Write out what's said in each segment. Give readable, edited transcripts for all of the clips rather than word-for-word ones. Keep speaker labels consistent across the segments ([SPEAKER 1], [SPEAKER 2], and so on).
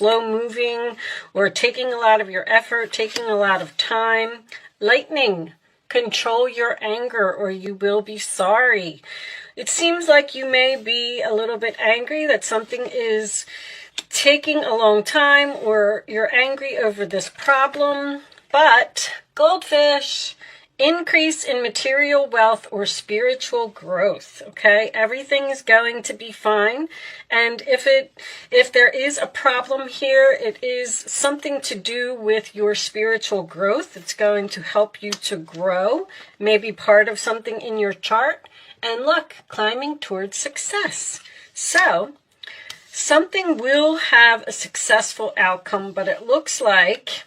[SPEAKER 1] slow moving or taking a lot of your effort, taking a lot of time. Lightning, control your anger or you will be sorry. It seems like you may be a little bit angry that something is taking a long time or you're angry over this problem. But goldfish, increase in material wealth or spiritual growth, okay? Everything is going to be fine. And if there is a problem here, it is something to do with your spiritual growth. It's going to help you to grow, maybe part of something in your chart. And look, climbing towards success. So something will have a successful outcome, but it looks like,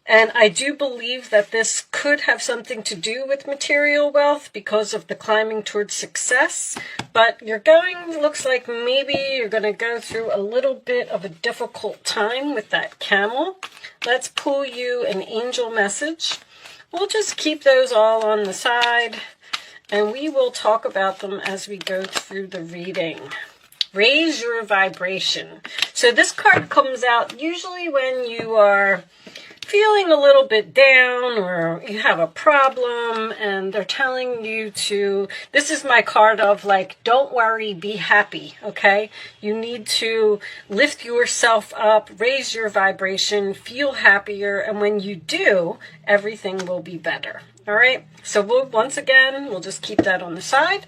[SPEAKER 1] and I do believe that this could have something to do with material wealth because of the climbing towards success. But looks like maybe you're going to go through a little bit of a difficult time with that camel. Let's pull you an angel message. We'll just keep those all on the side, and we will talk about them as we go through the reading. Raise your vibration. So this card comes out usually when you are feeling a little bit down or you have a problem and they're telling you to, this is my card of like, don't worry, be happy, okay? You need to lift yourself up, raise your vibration, feel happier, and when you do, everything will be better, all right? So once again, we'll just keep that on the side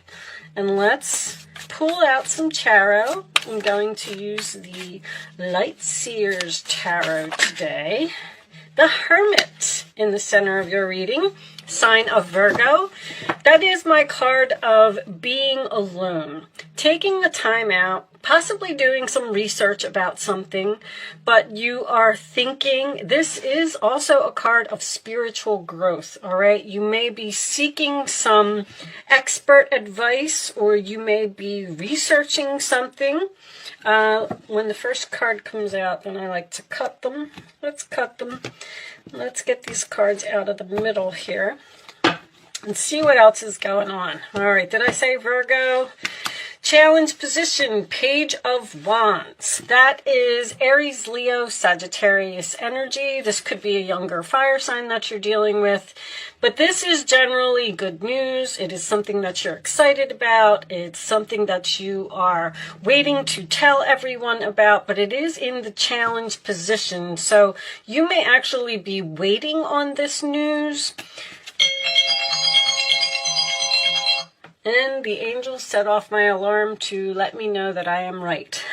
[SPEAKER 1] and let's pull out some tarot. I'm going to use the Light Seers Tarot today. The Hermit in the center of your reading, sign of Virgo. That is my card of being alone, taking a time out, possibly doing some research about something, but you are thinking. This is also a card of spiritual growth, all right? You may be seeking some expert advice or you may be researching something. When the first card comes out, then I like to cut them. Let's cut them. Let's get these cards out of the middle here and see what else is going on. All right, did I say Virgo? Challenge position, Page of Wands. That is Aries, Leo, Sagittarius energy. This could be a younger fire sign that you're dealing with. But this is generally good news. It is something that you're excited about. It's something that you are waiting to tell everyone about. But it is in the challenge position. So you may actually be waiting on this news. And the angels set off my alarm to let me know that I am right.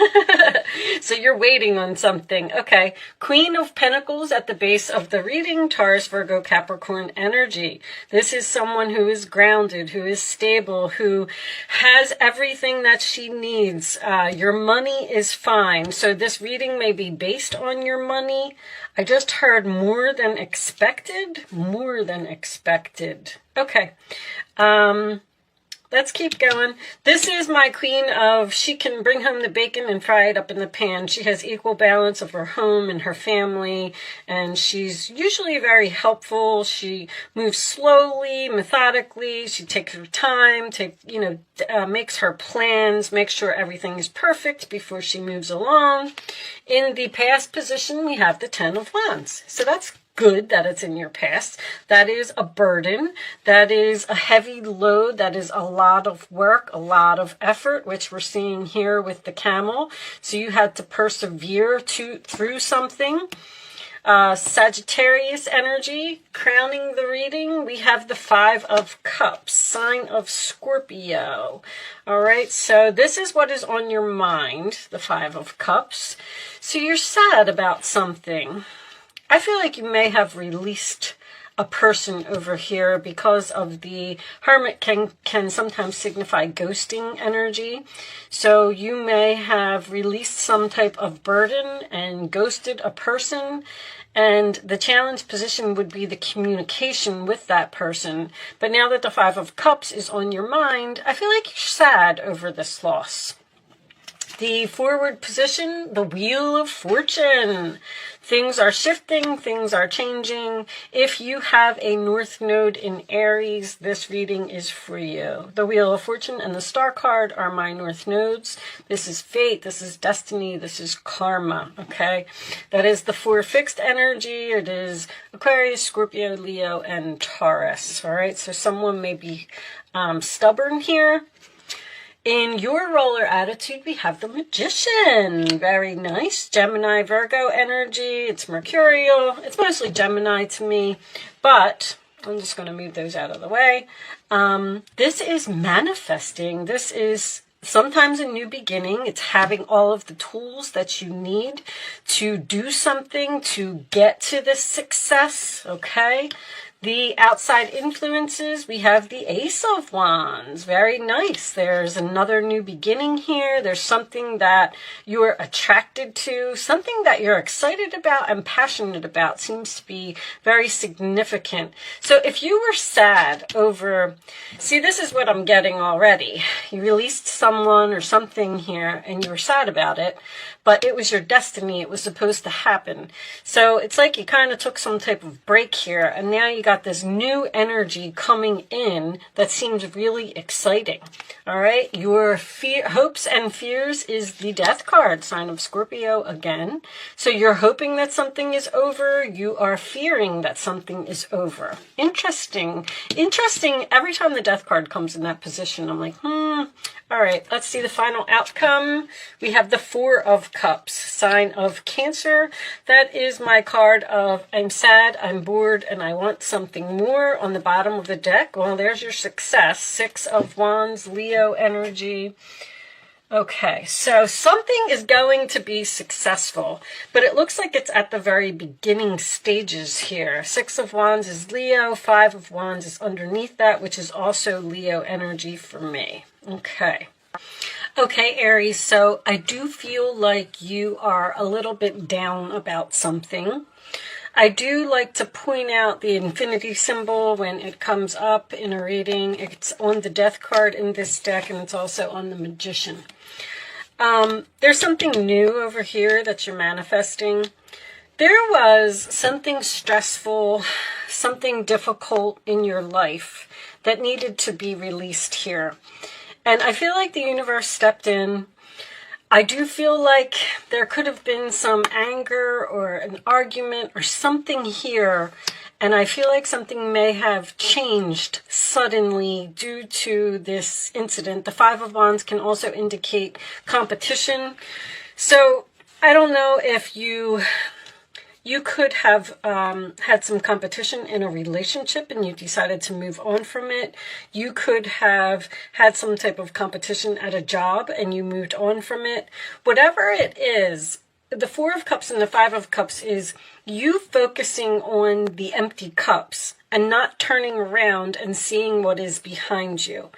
[SPEAKER 1] So you're waiting on something. Okay. Queen of Pentacles at the base of the reading, Taurus, Virgo, Capricorn energy. This is someone who is grounded, who is stable, who has everything that she needs. Your money is fine. So this reading may be based on your money. I just heard more than expected. More than expected. Okay. Let's keep going. This is my queen of, she can bring home the bacon and fry it up in the pan. She has equal balance of her home and her family, and she's usually very helpful. She moves slowly, methodically. She takes her time, makes her plans, makes sure everything is perfect before she moves along. In the past position, we have the Ten of Wands. So that's good that it's in your past. That is a burden. That is a heavy load. That is a lot of work, a lot of effort, which we're seeing here with the camel. So you had to persevere through something. Sagittarius energy, crowning the reading, we have the Five of Cups, sign of Scorpio. All right, so this is what is on your mind, the Five of Cups. So you're sad about something. I feel like you may have released a person over here because of the Hermit can sometimes signify ghosting energy. So you may have released some type of burden and ghosted a person. And the challenge position would be the communication with that person. But now that the Five of Cups is on your mind, I feel like you're sad over this loss. The forward position, the Wheel of Fortune. Things are shifting, things are changing. If you have a North Node in Aries, this reading is for you. The Wheel of Fortune and the Star card are my North Nodes. This is fate, this is destiny, this is karma, okay? That is the 4 fixed energy. It is Aquarius, Scorpio, Leo, and Taurus, all right? So someone may be stubborn here. In your roller attitude, we have the Magician. Very nice. Gemini, Virgo energy. It's mercurial. It's mostly Gemini to me, but I'm just going to move those out of the way. This is manifesting. This is sometimes a new beginning. It's having all of the tools that you need to do something, to get to this success, okay? The outside influences, we have the Ace of Wands. Very nice. There's another new beginning here. There's something that you're attracted to, something that you're excited about and passionate about. Seems to be very significant. So if you were sad over, see, this is what I'm getting already. You released someone or something here and you were sad about it, but it was your destiny. It was supposed to happen. So it's like you kind of took some type of break here, and now you got this new energy coming in that seems really exciting. All right, your hopes and fears is the Death card, sign of Scorpio again. So you're hoping that something is over. You are fearing that something is over. Interesting. Interesting. Every time the Death card comes in that position, I'm like, All right, let's see the final outcome. We have the 4 of Cups, sign of Cancer. That is my card of I'm sad, I'm bored, and I want something more on the bottom of the deck. Well, there's your success. 6 of Wands, Leo energy. Okay, so something is going to be successful, but it looks like it's at the very beginning stages here. 6 of Wands is Leo, 5 of Wands is underneath that, which is also Leo energy for me. Okay. Okay, Aries, so I do feel like you are a little bit down about something. I do like to point out the infinity symbol when it comes up in a reading. It's on the Death card in this deck, and it's also on the Magician. There's something new over here that you're manifesting. There was something stressful, something difficult in your life that needed to be released here. And I feel like the universe stepped in. I do feel like there could have been some anger or an argument or something here. And I feel like something may have changed suddenly due to this incident. The 5 of Wands can also indicate competition. So I don't know if you could have had some competition in a relationship and you decided to move on from it. You could have had some type of competition at a job and you moved on from it. Whatever it is, the 4 of Cups and the 5 of Cups is you focusing on the empty cups and not turning around and seeing what is behind you.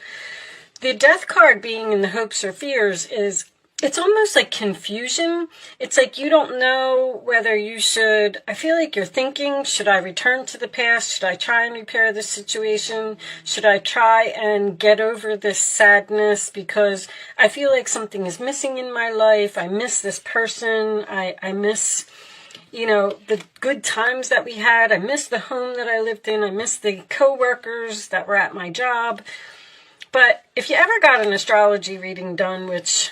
[SPEAKER 1] The Death card being in the hopes or fears is, it's almost like confusion. It's like you don't know whether you should, I feel like you're thinking, should I return to the past? Should I try and repair this situation? Should I try and get over this sadness? Because I feel like something is missing in my life. I miss this person. I miss, you know, the good times that we had. I miss the home that I lived in. I miss the coworkers that were at my job. But if you ever got an astrology reading done, which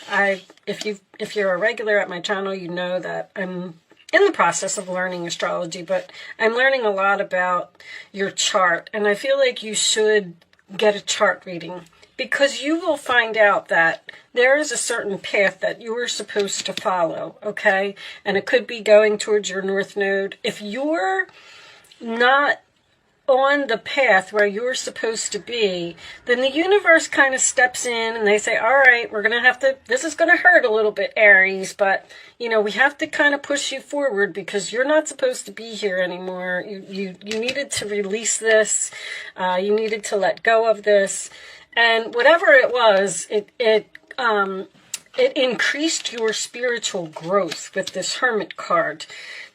[SPEAKER 1] if you're a regular at my channel, you know that I'm in the process of learning astrology, but I'm learning a lot about your chart. And I feel like you should get a chart reading because you will find out that there is a certain path that you are supposed to follow, okay? And it could be going towards your North Node. If you're not on the path where you're supposed to be, then the universe kind of steps in and they say, all right, we're going to have to, this is going to hurt a little bit, Aries, but, you know, we have to kind of push you forward because you're not supposed to be here anymore. You needed to release this. You needed to let go of this. And whatever it was, it increased your spiritual growth with this Hermit card.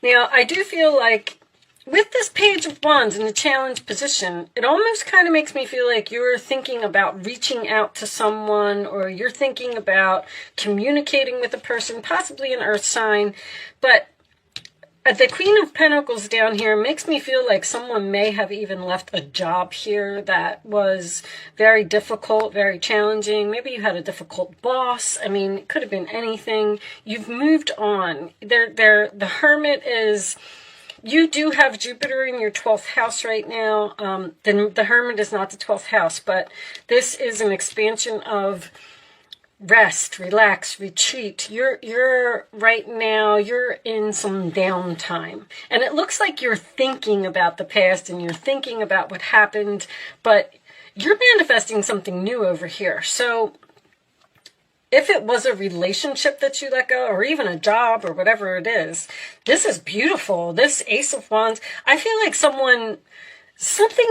[SPEAKER 1] Now, I do feel like with this Page of Wands in the challenge position, it almost kind of makes me feel like you're thinking about reaching out to someone, or you're thinking about communicating with a person, possibly an earth sign. But the Queen of Pentacles down here makes me feel like someone may have even left a job here that was very difficult, very challenging. Maybe you had a difficult boss. I mean, it could have been anything. You've moved on. The Hermit is... You do have Jupiter in your 12th house right now. The Hermit is not the 12th house, but this is an expansion of rest, relax, retreat. You're right now, you're in some downtime. And it looks like you're thinking about the past and you're thinking about what happened, but you're manifesting something new over here. So if it was a relationship that you let go, or even a job, or whatever it is, this is beautiful. This Ace of Wands, I feel like something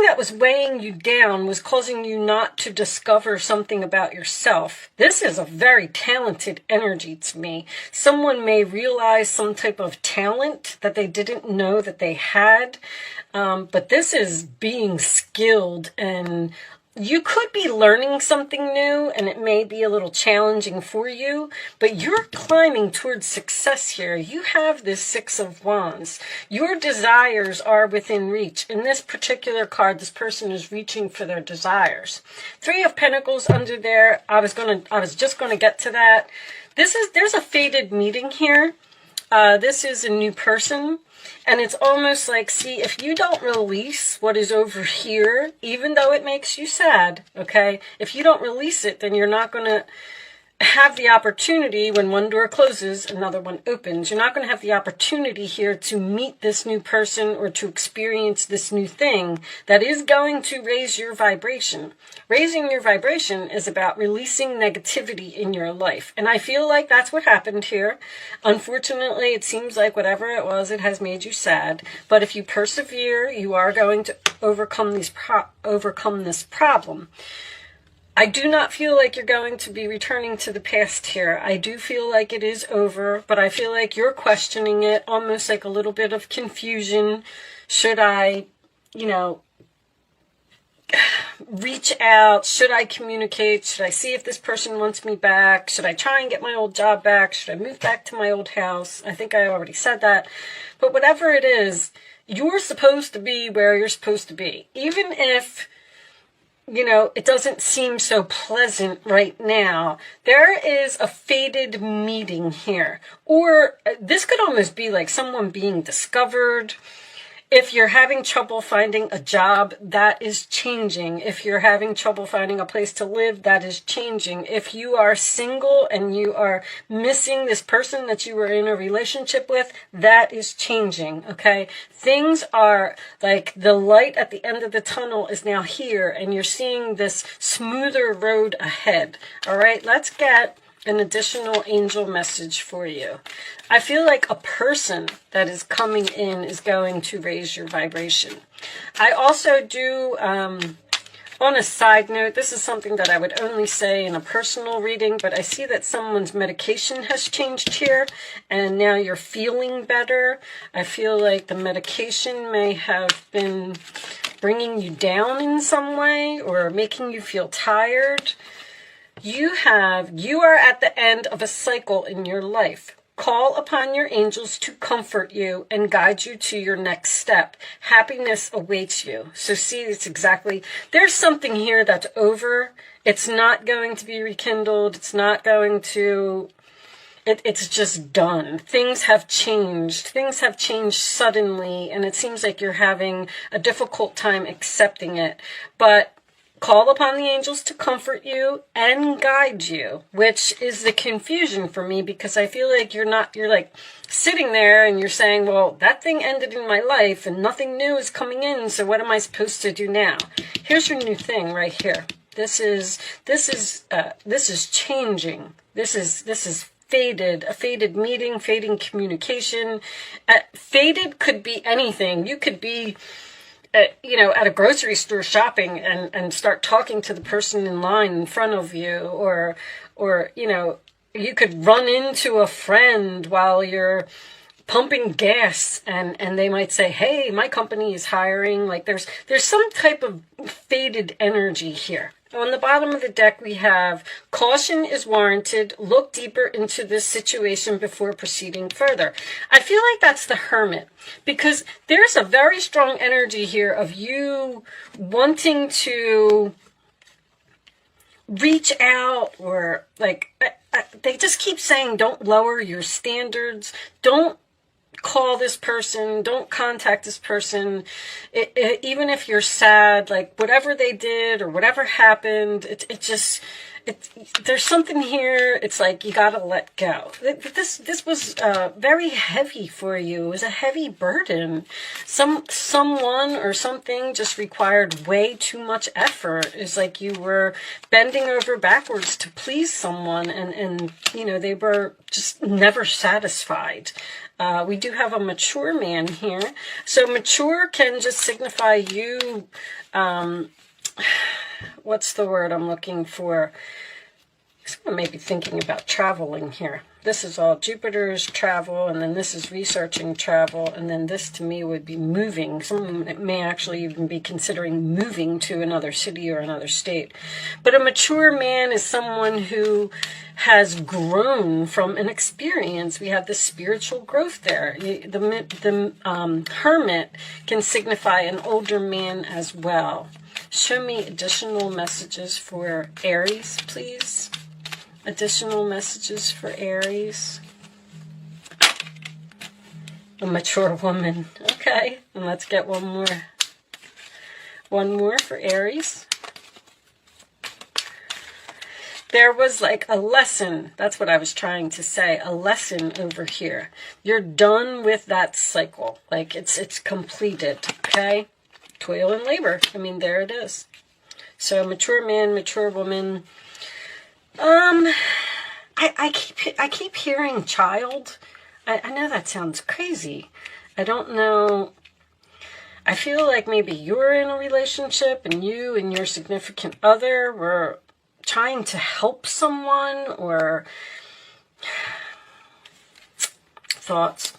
[SPEAKER 1] that was weighing you down was causing you not to discover something about yourself. This is a very talented energy to me. Someone may realize some type of talent that they didn't know that they had, but this is being skilled, and you could be learning something new, and it may be a little challenging for you, but you're climbing towards success here. You have this Six of Wands. Your desires are within reach. In this particular card, this person is reaching for their desires. Three of Pentacles under there. I was just gonna get to that. There's a fated meeting here. This is a new person. And it's almost like, see, if you don't release what is over here, even though it makes you sad, okay? If you don't release it, then you're not going to have the opportunity when one door closes, another one opens. You're not going to have the opportunity here to meet this new person or to experience this new thing that is going to raise your vibration. Raising your vibration is about releasing negativity in your life. And I feel like that's what happened here. Unfortunately, it seems like whatever it was, it has made you sad. But if you persevere, you are going to overcome this problem. I do not feel like you're going to be returning to the past here. I do feel like it is over, but I feel like you're questioning it, almost like a little bit of confusion. Should I, reach out? Should I communicate? Should I see if this person wants me back? Should I try and get my old job back? Should I move back to my old house? I think I already said that. But whatever it is, you're supposed to be where you're supposed to be. Even if it doesn't seem so pleasant right now, there is a fated meeting here. Or this could almost be like someone being discovered. If you're having trouble finding a job, that is changing. If you're having trouble finding a place to live, that is changing. If you are single and you are missing this person that you were in a relationship with, that is changing, okay? Things are like the light at the end of the tunnel is now here, and you're seeing this smoother road ahead, all right? Let's get an additional angel message for you. I feel like a person that is coming in is going to raise your vibration. I also do, on a side note, this is something that I would only say in a personal reading, but I see that someone's medication has changed here, and now you're feeling better. I feel like the medication may have been bringing you down in some way or making you feel tired. You are at the end of a cycle in your life. Call upon your angels to comfort you and guide you to your next step. Happiness awaits you. So see, it's exactly, there's something here that's over. It's not going to be rekindled. It's not going to, it's just done. Things have changed. Things have changed suddenly, and it seems like you're having a difficult time accepting it. But call upon the angels to comfort you and guide you, which is the confusion for me, because I feel like you're like sitting there and you're saying, well, that thing ended in my life and nothing new is coming in, so what am I supposed to do now? Here's your new thing right here. This is changing. This is fated, a fated meeting, fading communication. Faded could be anything. You could be at a grocery store shopping and start talking to the person in line in front of you, or you could run into a friend while you're pumping gas, and they might say, hey, my company is hiring. Like there's some type of faded energy here. On the bottom of the deck, we have caution is warranted. Look deeper into this situation before proceeding further. I feel like that's the Hermit, because there's a very strong energy here of you wanting to reach out, or like they just keep saying, don't lower your standards. Don't call this person, don't contact this person, even if you're sad, like whatever they did or whatever happened, there's something here. It's like you gotta let go. This was very heavy for you. It was a heavy burden. Someone or something just required way too much effort. It's like you were bending over backwards to please someone, and they were just never satisfied. We do have a mature man here. So mature can just signify you, what's the word I'm looking for? Someone may be thinking about traveling here. This is all Jupiter's travel, and then this is researching travel, and then this to me would be moving. Someone may actually even be considering moving to another city or another state. But a mature man is someone who has grown from an experience. We have the spiritual growth there. The Hermit can signify an older man as well. Show me additional messages for Aries, please. Additional messages for Aries. A mature woman. Okay, and let's get one more. One more for Aries. There was like a lesson. That's what I was trying to say. A lesson over here. You're done with that cycle. Like it's completed. Okay? Toil and labor. I mean, there it is. So mature man, mature woman. I keep hearing child. I know that sounds crazy. I don't know. I feel like maybe you're in a relationship and you and your significant other were trying to help someone, or thoughts.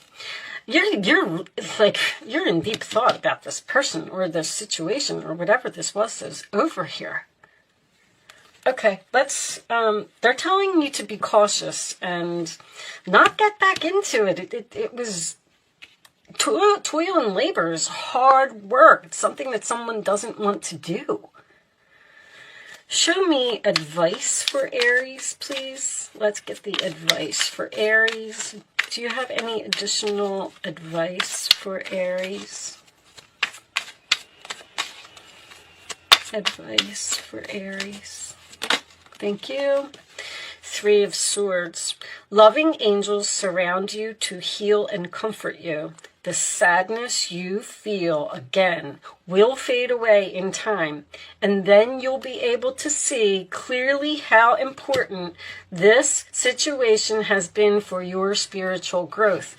[SPEAKER 1] You're in deep thought about this person or this situation or whatever this was that's over here. Okay, let's, they're telling you to be cautious and not get back into it. It was toil and labor is hard work. It's something that someone doesn't want to do. Show me advice for Aries, please. Let's get the advice for Aries. Do you have any additional advice for Aries? Advice for Aries. Thank you. 3 of Swords. Loving angels surround you to heal and comfort you. The sadness you feel, again, will fade away in time, and then you'll be able to see clearly how important this situation has been for your spiritual growth.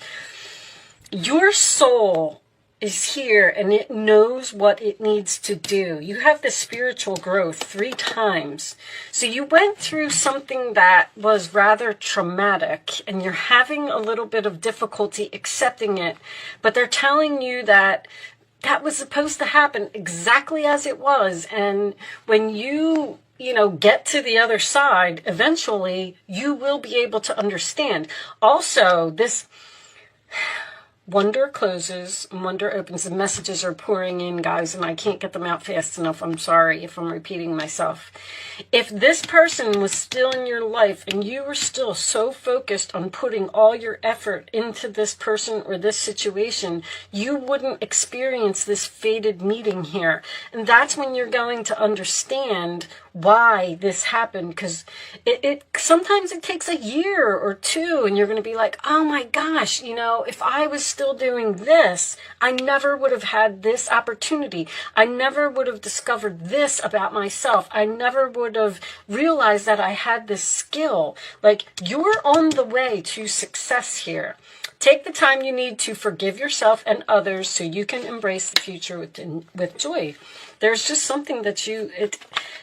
[SPEAKER 1] Your soul is here, and it knows what it needs to do. You have the spiritual growth 3 times. So you went through something that was rather traumatic, and you're having a little bit of difficulty accepting it, but they're telling you that that was supposed to happen exactly as it was, and when you get to the other side, eventually you will be able to understand. Also, this wonder closes, wonder opens. The messages are pouring in, guys, and I can't get them out fast enough. I'm sorry if I'm repeating myself. If this person was still in your life and you were still so focused on putting all your effort into this person or this situation, you wouldn't experience this fated meeting here. And that's when you're going to understand why this happened, because it sometimes it takes a year or 2, and you're going to be like, oh my gosh, if I was still doing this, I never would have had this opportunity. I never would have discovered this about myself. I never would have realized that I had this skill. Like, you're on the way to success here. Take the time you need to forgive yourself and others so you can embrace the future with joy. There's just something that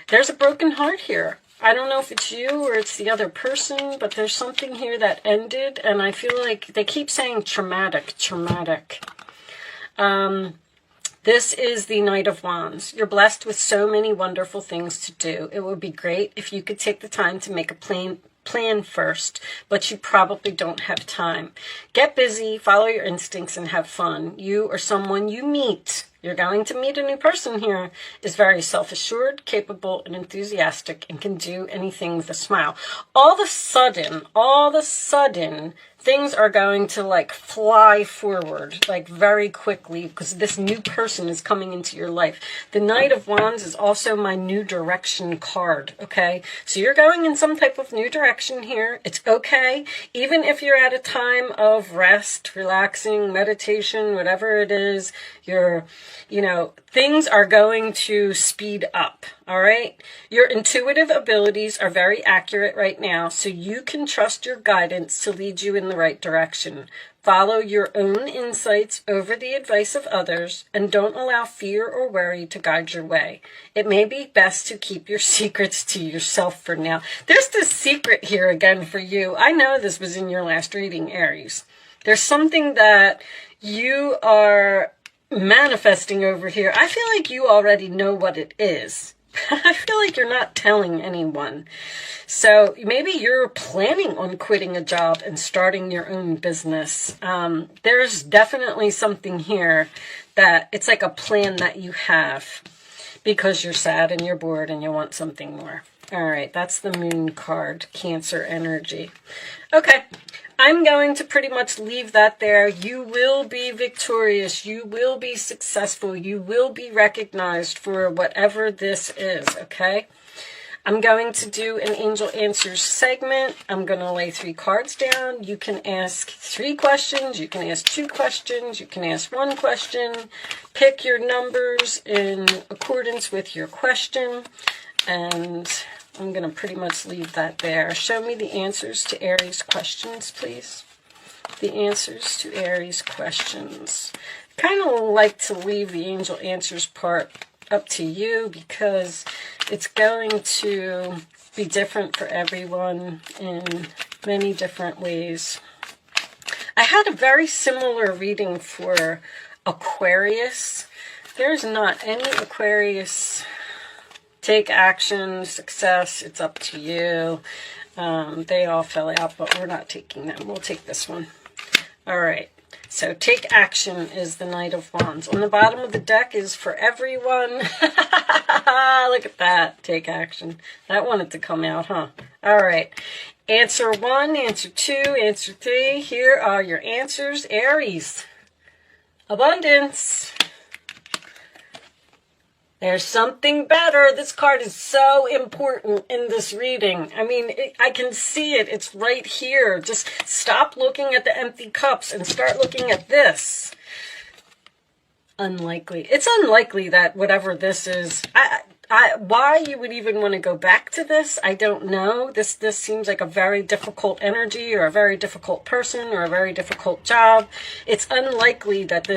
[SPEAKER 1] there's a broken heart here. I don't know if it's you or it's the other person, but there's something here that ended, and I feel like they keep saying traumatic. This is the Knight of Wands. You're blessed with so many wonderful things to do. It would be great if you could take the time to make a plan first, but you probably don't have time. Get busy, follow your instincts, and have fun. You or someone you meet, you're going to meet a new person here, is very self-assured, capable, and enthusiastic, and can do anything with a smile. All of a sudden, things are going to like fly forward, like very quickly, because this new person is coming into your life. The Knight of Wands is also my new direction card, okay? So you're going in some type of new direction here. It's okay. Even if you're at a time of rest, relaxing, meditation, whatever it is, things are going to speed up, all right? Your intuitive abilities are very accurate right now, so you can trust your guidance to lead you in the right direction. Follow your own insights over the advice of others, and don't allow fear or worry to guide your way. It may be best to keep your secrets to yourself for now. There's this secret here again for you. I know this was in your last reading, Aries. There's something that you are manifesting over here. I feel like you already know what it is. I feel like you're not telling anyone. So maybe you're planning on quitting a job and starting your own business. There's definitely something here that it's like a plan that you have because you're sad and you're bored and you want something more. All right, that's the Moon card, Cancer energy. Okay, I'm going to pretty much leave that there. You will be victorious. You will be successful. You will be recognized for whatever this is, okay? I'm going to do an Angel Answers segment. I'm going to lay 3 cards down. You can ask 3 questions. You can ask 2 questions. You can ask 1 question. Pick your numbers in accordance with your question. And I'm going to pretty much leave that there. Show me the answers to Aries questions, please. The answers to Aries questions. Kind of like to leave the Angel Answers part up to you because it's going to be different for everyone in many different ways. I had a very similar reading for Aquarius. There's not any Aquarius. Take action, success, it's up to you. They all fell out, but we're not taking them. We'll take this one. All right. So take action is the Knight of Wands. On the bottom of the deck is for everyone. Look at that. Take action. That wanted to come out, huh? All right. Answer 1, answer 2, answer 3. Here are your answers. Aries. Abundance. There's something better. This card is so important in this reading. I mean, I can see it. It's right here. Just stop looking at the empty cups and start looking at this. Unlikely. It's unlikely that whatever this is, why you would even want to go back to this, I don't know. This seems like a very difficult energy or a very difficult person or a very difficult job. It's unlikely that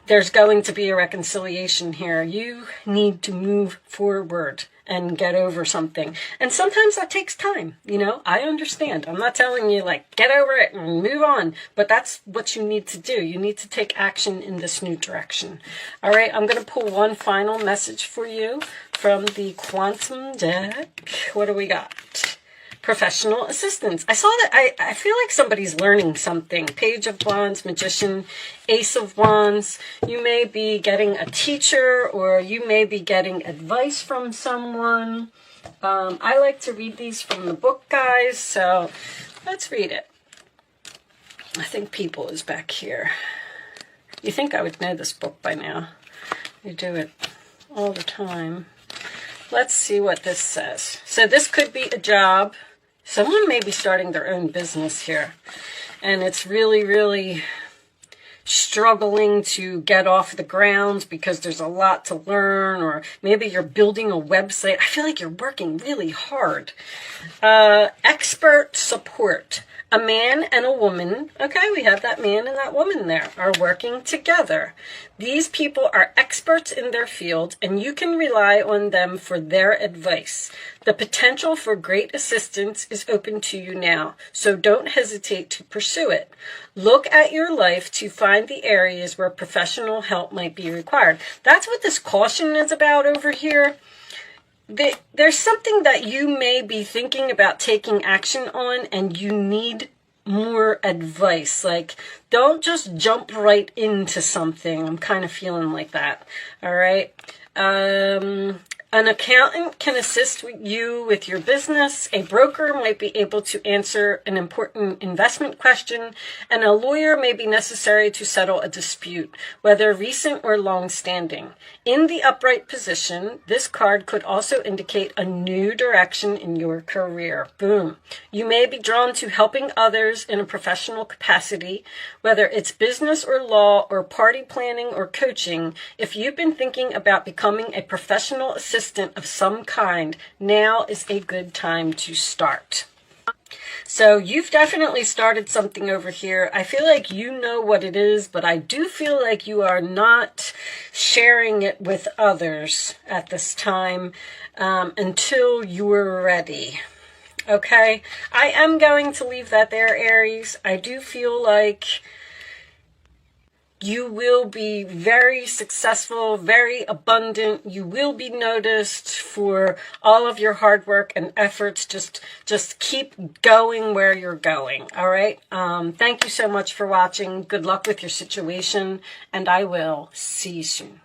[SPEAKER 1] there's going to be a reconciliation here. You need to move forward and get over something. And sometimes that takes time, I understand. I'm not telling you, get over it and move on. But that's what you need to do. You need to take action in this new direction. All right, I'm going to pull one final message for you from the Quantum deck. What do we got? Professional assistance. I saw that. I feel like somebody's learning something. Page of Wands, Magician, Ace of Wands. You may be getting a teacher or you may be getting advice from someone. I like to read these from the book, guys, so let's read it. I think People is back here. You think I would know this book by now. You do it all the time. Let's see what this says. So this could be a job. Someone may be starting their own business here, and it's really, really struggling to get off the ground because there's a lot to learn, or maybe you're building a website. I feel like you're working really hard. Expert support. A man and a woman, okay, we have that man and that woman there, are working together. These people are experts in their field, and you can rely on them for their advice. The potential for great assistance is open to you now, so don't hesitate to pursue it. Look at your life to find the areas where professional help might be required. That's what this caution is about over here. There's something that you may be thinking about taking action on, and you need more advice. Like, don't just jump right into something. I'm kind of feeling like that. All right. An accountant can assist you with your business. A broker might be able to answer an important investment question, and a lawyer may be necessary to settle a dispute, whether recent or long-standing. In the upright position, this card could also indicate a new direction in your career. Boom. You may be drawn to helping others in a professional capacity, whether it's business or law or party planning or coaching. If you've been thinking about becoming a professional assistant of some kind, now is a good time to start. So you've definitely started something over here. I feel like you know what it is, but I do feel like you are not sharing it with others at this time until you're ready. Okay? I am going to leave that there, Aries. I do feel like you will be very successful, very abundant. You will be noticed for all of your hard work and efforts. Just keep going where you're going. All right. Thank you so much for watching. Good luck with your situation, and I will see you soon.